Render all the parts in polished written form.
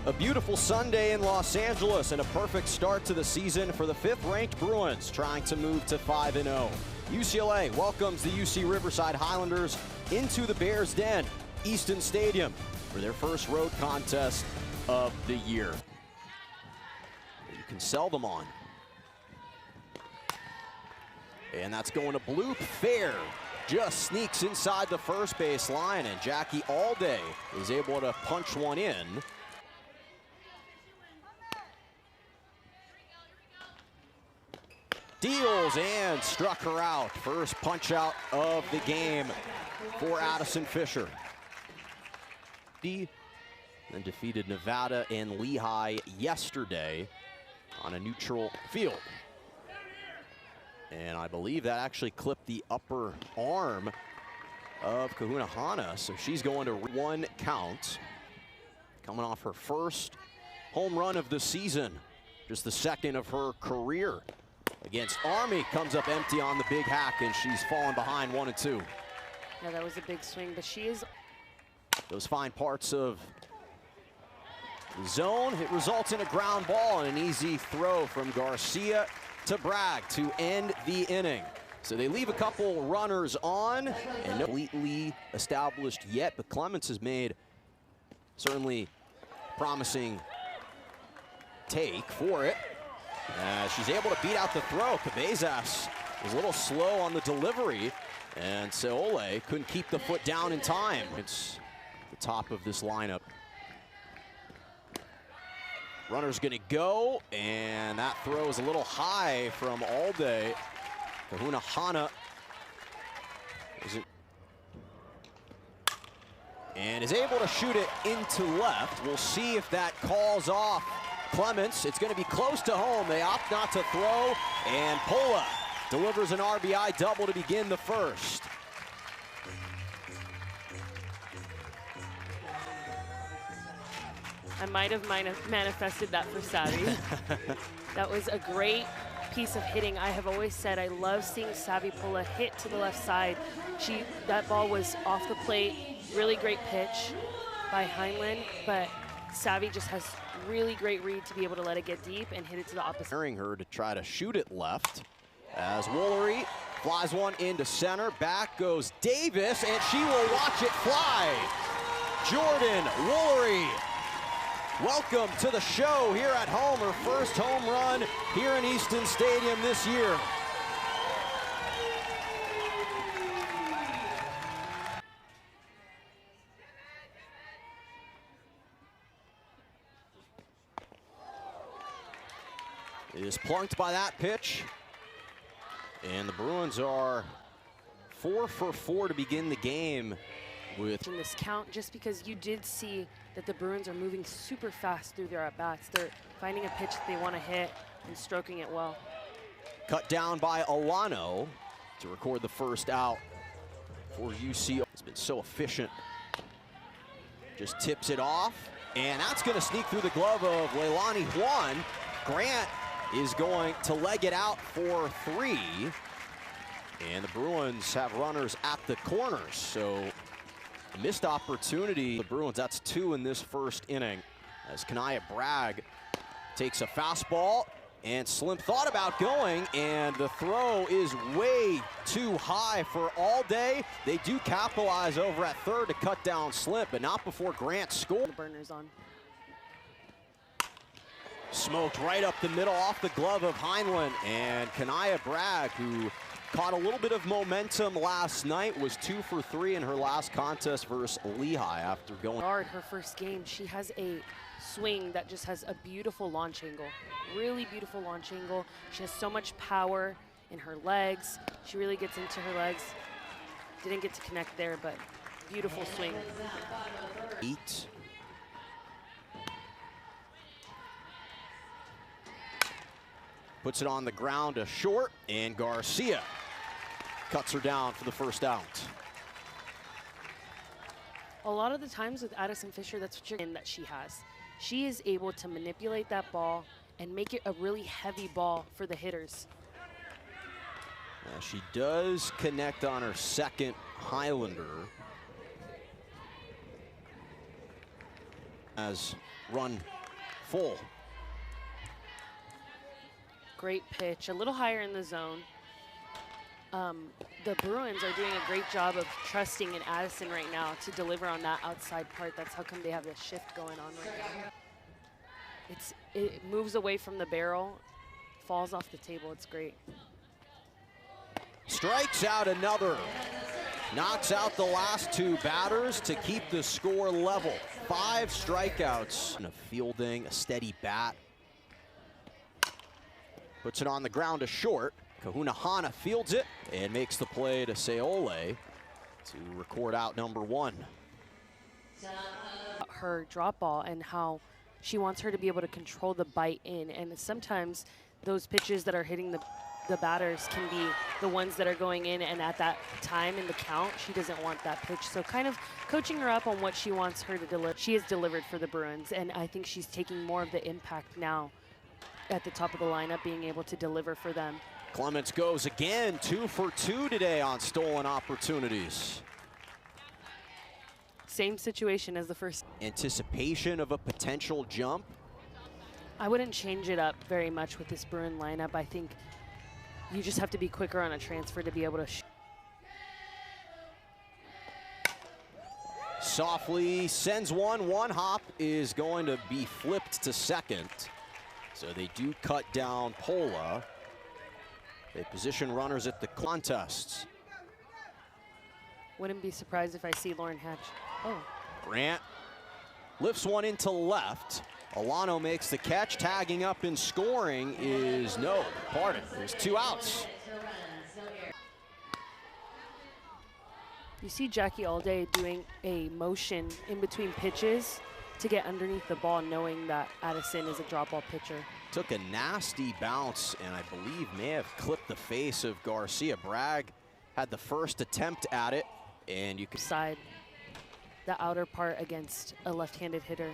A beautiful Sunday in Los Angeles and a perfect start to the season for the 5th-ranked Bruins trying to move to 5-0. UCLA welcomes the UC Riverside Highlanders into the Bears' Den, Easton Stadium, for their first road contest of the year. You can sell them on. And that's going to Bloop. Fair just sneaks inside the first base line, and Jackie Alday is able to punch one in. Deals and struck her out. First punch out of the game for Addison Fisher. Then defeated Nevada and Lehigh yesterday on a neutral field. And I believe that actually clipped the upper arm of Kahuna Hana, so she's going to 1 count. Coming off her first home run of the season, just the second of her career. Against Army, comes up empty on the big hack, and she's fallen behind 1-2. Yeah, that was a big swing, but she is. Those fine parts of the zone. It results in a ground ball and an easy throw from Garcia to Bragg to end the inning. So they leave a couple runners on, and no completely established yet, but Clements has made certainly promising take for it. She's able to beat out the throw. Cabezas was a little slow on the delivery, and Seole couldn't keep the foot down in time. It's the top of this lineup. Runner's gonna go, and that throw is a little high from Alday. Kahuna Hana is able to shoot it into left. We'll see if that calls off Clements. It's going to be close to home. They opt not to throw, and Pola delivers an RBI double to begin the first. I might have manifested that for Savvy. That was a great piece of hitting. I have always said I love seeing Savvy Pola hit to the left side. That ball was off the plate, really great pitch by Heinlein, but Savvy just has really great read to be able to let it get deep and hit it to the opposite. Hearing her to try to shoot it left as Woolery flies one into center. Back goes Davis, and she will watch it fly. Jordan Woolery, welcome to the show here at home. Her first home run here in Easton Stadium this year. It is plunked by that pitch, and the Bruins are 4 for 4 to begin the game with in this count, just because you did see that the Bruins are moving super fast through their at-bats. They're finding a pitch that they want to hit and stroking it well. Cut down by Alano to record the first out for UC. It's been so efficient. Just tips it off, and that's going to sneak through the glove of Leilani Juan. Grant is going to leg it out for 3. And the Bruins have runners at the corners, so a missed opportunity. The Bruins, that's 2 in this first inning, as Kanaya Bragg takes a fastball, and Slim thought about going, and the throw is way too high for Alday. They do capitalize over at third to cut down Slim, but not before Grant scored. The burners on. Smoked right up the middle off the glove of Heinlein, and Kanaya Bragg, who caught a little bit of momentum last night, was 2 for 3 in her last contest versus Lehigh after going. Her first game, she has a swing that just has a beautiful launch angle, really beautiful launch angle. She has so much power in her legs. She really gets into her legs. Didn't get to connect there, but beautiful swing. 8. Puts it on the ground to short, and Garcia cuts her down for the first out. A lot of the times with Addison Fisher, that's what you're in that she has. She is able to manipulate that ball and make it a really heavy ball for the hitters. She does connect on her second Highlander. As run full. Great pitch, a little higher in the zone. The Bruins are doing a great job of trusting in Addison right now to deliver on that outside part. That's how come they have this shift going on right now. It moves away from the barrel, falls off the table. It's great. Strikes out another. Knocks out the last two batters to keep the score level. 5 strikeouts. And a fielding, a steady bat. Puts it on the ground to short. Kahunahana fields it and makes the play to Seole to record out number 1. Her drop ball and how she wants her to be able to control the bite in. And sometimes those pitches that are hitting the batters can be the ones that are going in, and at that time in the count, she doesn't want that pitch. So kind of coaching her up on what she wants her to deliver. She has delivered for the Bruins, and I think she's taking more of the impact now at the top of the lineup, being able to deliver for them. Clements goes again, 2 for 2 today on stolen opportunities. Same situation as the first. Anticipation of a potential jump. I wouldn't change it up very much with this Bruin lineup. I think you just have to be quicker on a transfer to be able to softly sends one hop is going to be flipped to second. So they do cut down Pola. They position runners at the contests. Wouldn't be surprised if I see Lauren Hatch. Oh. Grant lifts one into left. Alano makes the catch. Tagging up and scoring is there's 2 outs. You see Jackie all day doing a motion in between pitches to get underneath the ball, knowing that Addison is a drop ball pitcher. Took a nasty bounce and I believe may have clipped the face of Garcia. Bragg had the first attempt at it, and you could side the outer part against a left-handed hitter,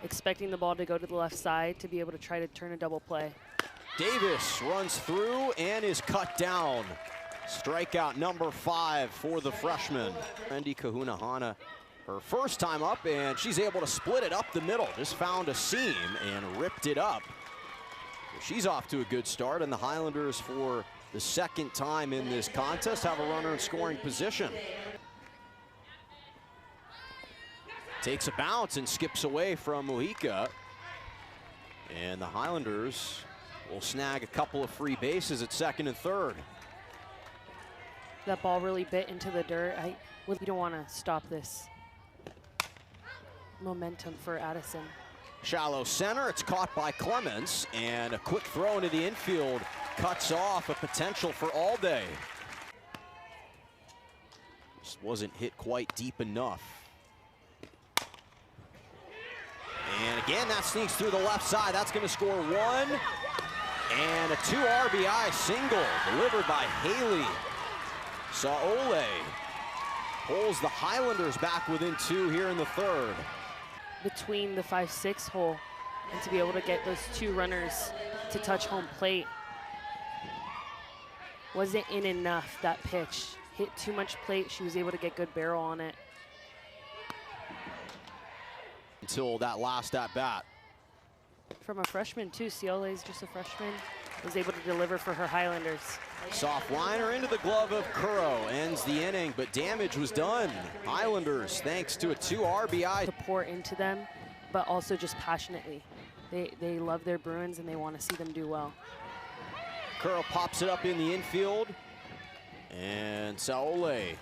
expecting the ball to go to the left side to be able to try to turn a double play. Davis runs through and is cut down. Strikeout number 5 for the freshman. Randy Kahunahana, her first time up, and she's able to split it up the middle. Just found a seam and ripped it up. She's off to a good start, and the Highlanders, for the second time in this contest, have a runner in scoring position. Takes a bounce and skips away from Mojica. And the Highlanders will snag a couple of free bases at second and third. That ball really bit into the dirt. You don't want to stop this momentum for Addison. Shallow center, it's caught by Clements, and a quick throw into the infield cuts off a potential for all day. Just wasn't hit quite deep enough. And again, that sneaks through the left side. That's going to score 1. And a 2 RBI single delivered by Haley. Saole pulls the Highlanders back within 2 here in the third. Between the 5-6 hole, and to be able to get those 2 runners to touch home plate. Wasn't in enough, that pitch. Hit too much plate, she was able to get good barrel on it. Until that last at bat. From a freshman too, Seole is just a freshman. Was able to deliver for her Highlanders. Soft liner into the glove of Curro, ends the inning, but damage was done. Highlanders, thanks to a 2 RBI. To pour into them, but also just passionately. They love their Bruins and they want to see them do well. Curro pops it up in the infield, and Saole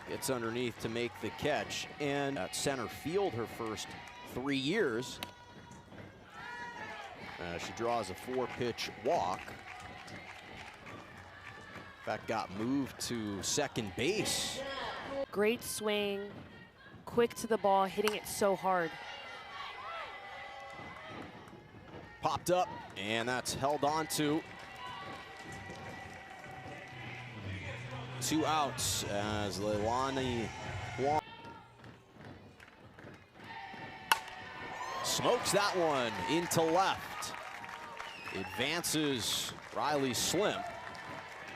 gets underneath to make the catch. And at center field her first 3 years. She draws a 4-pitch walk. In fact, got moved to second base. Great swing, quick to the ball, hitting it so hard. Popped up, and that's held on to. 2 outs as Leilani Huang smokes that one into left. Advances Riley Slim.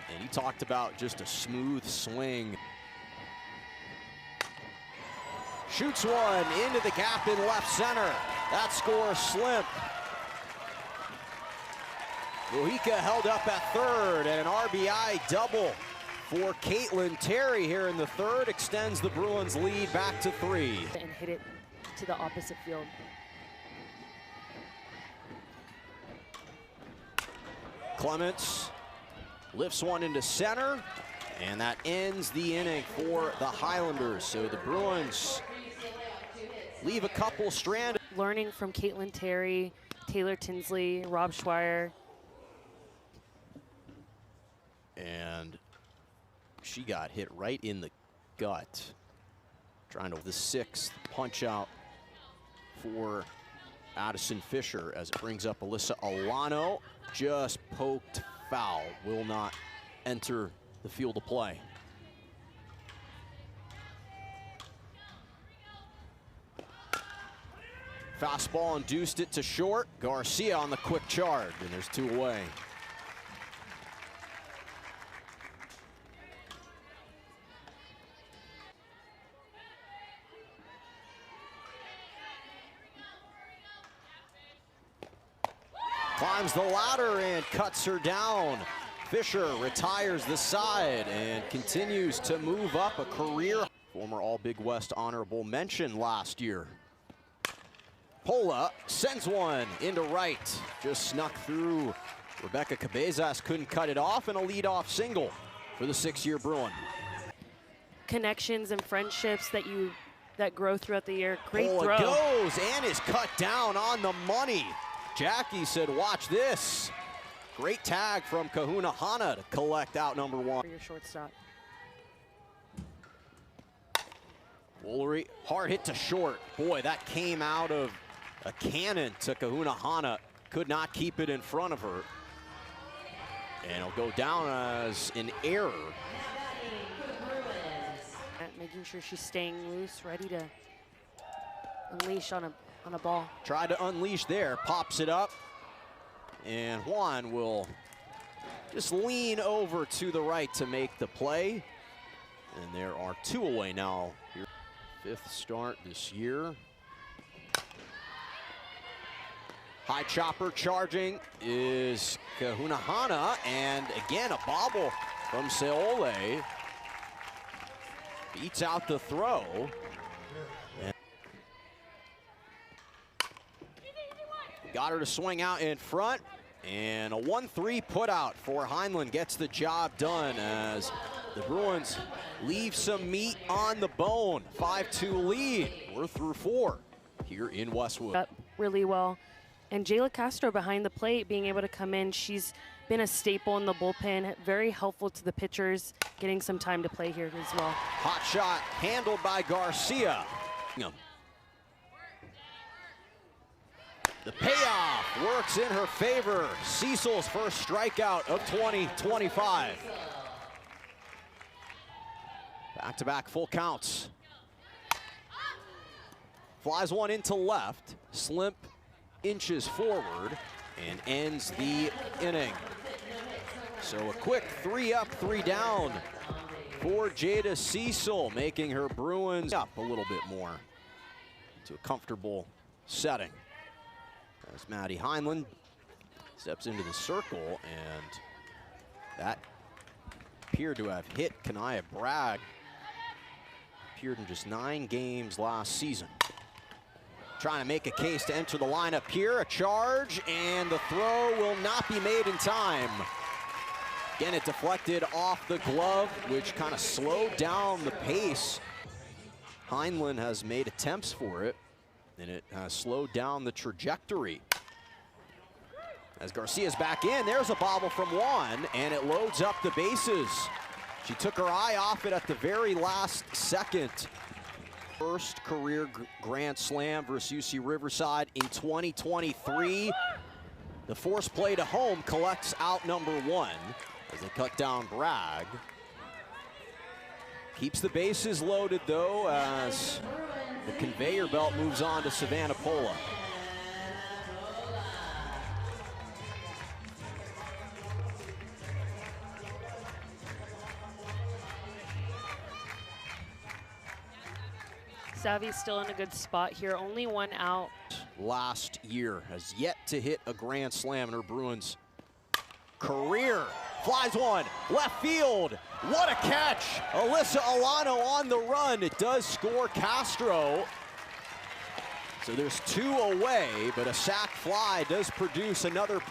And he talked about just a smooth swing. shoots one into the gap in left center. That score Slimp. Mojica held up at third, and an RBI double for Caitlin Terry here in the third extends the Bruins lead back to 3. And hit it to the opposite field. Clements lifts one into center, and that ends the inning for the Highlanders. So the Bruins leave a couple stranded. Learning from Caitlin Terry, Taylor Tinsley, Rob Schweier. And she got hit right in the gut. Trying to the 6th punch out for Addison Fisher as it brings up Alyssa Alano. Just poked foul, will not enter the field of play. Fastball induced it to short. Garcia on the quick charge, and there's 2 away. Climbs the ladder and cuts her down. Fisher retires the side and continues to move up a career. Former All-Big West honorable mention last year. Pola sends one into right. Just snuck through. Rebecca Cabezas couldn't cut it off, and a leadoff single for the 6-year Bruin. Connections and friendships that grow throughout the year. Great Pola throw. goes and is cut down on the money. Jackie said, watch this. Great tag from Kahuna Hana to collect out number 1. For your shortstop. Woolery, hard hit to short. Boy, that came out of a cannon to Kahuna Hana. Could not keep it in front of her. And it'll go down as an error. Making sure she's staying loose, ready to unleash on a ball. Tried to unleash there, pops it up. And Juan will just lean over to the right to make the play. And there are 2 away now. 5th start this year. High chopper charging is Kahuna Hana, and again a bobble from Seole. Beats out the throw. And got her to swing out in front, and a 1-3 put out for Heinlein gets the job done as the Bruins leave some meat on the bone. 5-2 lead. We're through 4 here in Westwood. Up really well. And Jayla Castro behind the plate, being able to come in. She's been a staple in the bullpen, very helpful to the pitchers, getting some time to play here as well. Hot shot handled by Garcia. The payoff works in her favor. Cecil's first strikeout of 2025. Back-to-back full counts. Flies one into left. Slimp inches forward and ends the inning. So a quick 3 up, 3 down for Jada Cecil, making her Bruins up a little bit more to a comfortable setting. As Maddie Heinlein steps into the circle, and that appeared to have hit Kanaya Bragg. Appeared in just 9 games last season. Trying to make a case to enter the lineup here. A charge, and the throw will not be made in time. Again, it deflected off the glove, which kind of slowed down the pace. Heinlein has made attempts for it, and it has slowed down the trajectory. As Garcia's back in, there's a bobble from Juan, and it loads up the bases. She took her eye off it at the very last second. First career Grand Slam versus UC Riverside in 2023. The force play to home collects out number 1 as they cut down Bragg. Keeps the bases loaded though as the conveyor belt moves on to Savannah Pola. Savvy's still in a good spot here, only one out. Last year has yet to hit a grand slam in her Bruins career. Flies one, left field. What a catch! Alyssa Alano on the run. It does score Castro. So there's 2 away, but a sac fly does produce another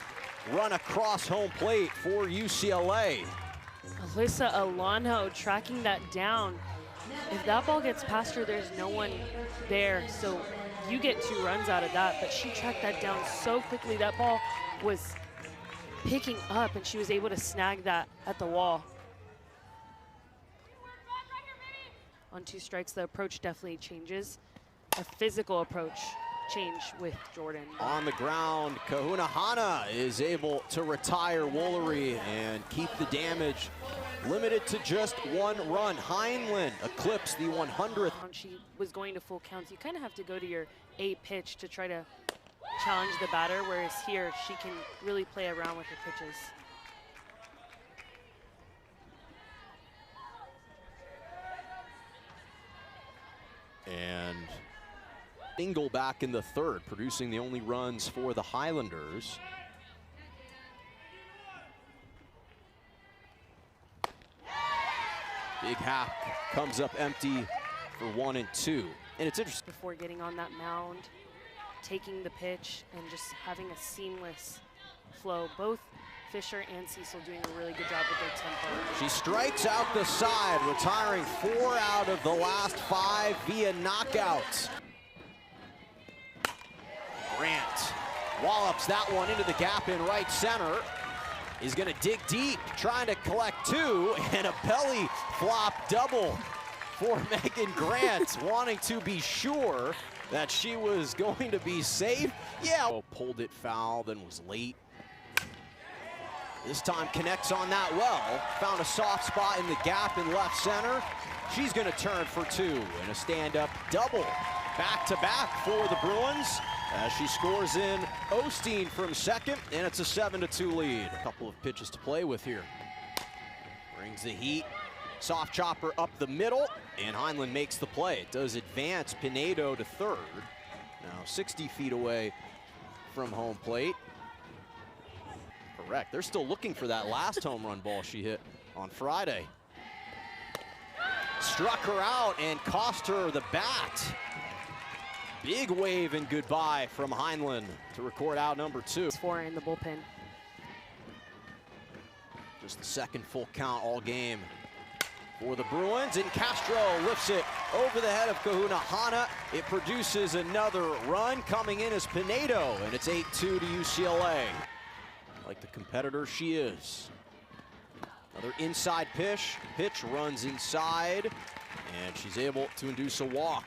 run across home plate for UCLA. Alyssa Alano tracking that down. If that ball gets past her, there's no one there, so you get 2 runs out of that, but she tracked that down so quickly. That ball was picking up, and she was able to snag that at the wall. On 2 strikes, the approach definitely changes. A physical approach change with Jordan. On the ground, Kahuna Hana is able to retire Woolery and keep the damage limited to just 1 run. Heinlein eclipsed the 100th. She was going to full counts. You kind of have to go to your A pitch to try to challenge the batter, whereas here she can really play around with her pitches. And Engel back in the 3rd, producing the only runs for the Highlanders. Big hack comes up empty for 1 and 2. And it's interesting. Before getting on that mound, taking the pitch, and just having a seamless flow. Both Fisher and Cecil doing a really good job with their tempo. She strikes out the side, retiring 4 out of the last 5 via knockouts. Grant wallops that one into the gap in right center. Is going to dig deep, trying to collect 2, and a belly flop double for Megan Grant, wanting to be sure that she was going to be safe. Yeah, pulled it foul, then was late. This time connects on that well. Found a soft spot in the gap in left center. She's going to turn for 2 and a stand-up double. Back-to-back for the Bruins as she scores in Osteen from second, and it's a 7-2 lead. A couple of pitches to play with here. Brings the heat. Soft chopper up the middle, and Heinlein makes the play. It does advance Pinedo to 3rd. Now 60 feet away from home plate. Correct. They're still looking for that last home run ball she hit on Friday. Struck her out and cost her the bat. Big wave and goodbye from Heinlein to record out number 2. 4 in the bullpen. Just the 2nd full count all game for the Bruins, and Castro lifts it over the head of Kahuna Hana. It produces another run. Coming in is Pinedo, and it's 8-2 to UCLA. Like the competitor she is. Another inside pitch. Pitch runs inside, and she's able to induce a walk.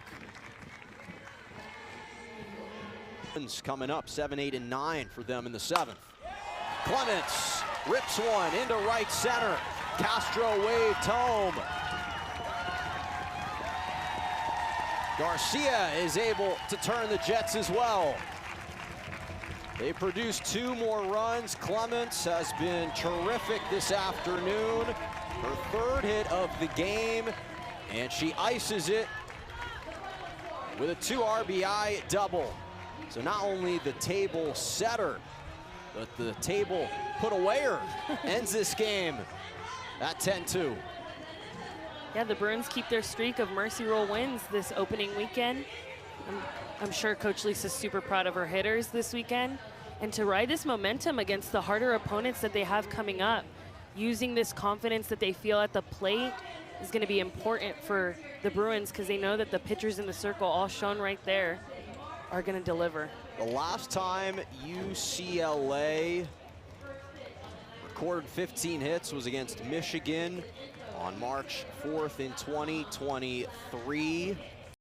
Coming up 7, 8, and 9 for them in the 7th. Clements rips one into right center. Castro waved home. Garcia is able to turn the Jets as well. They produced 2 more runs. Clements has been terrific this afternoon. Her 3rd hit of the game, and she ices it with a 2 RBI double. So not only the table setter, but the table put awayer ends this game at 10-2. Yeah, the Bruins keep their streak of Mercy Roll wins this opening weekend. I'm sure Coach Lisa's super proud of her hitters this weekend. And to ride this momentum against the harder opponents that they have coming up, using this confidence that they feel at the plate is going to be important for the Bruins, because they know that the pitchers in the circle, all shown right there, are going to deliver. The last time UCLA recorded 15 hits was against Michigan on March 4th in 2023.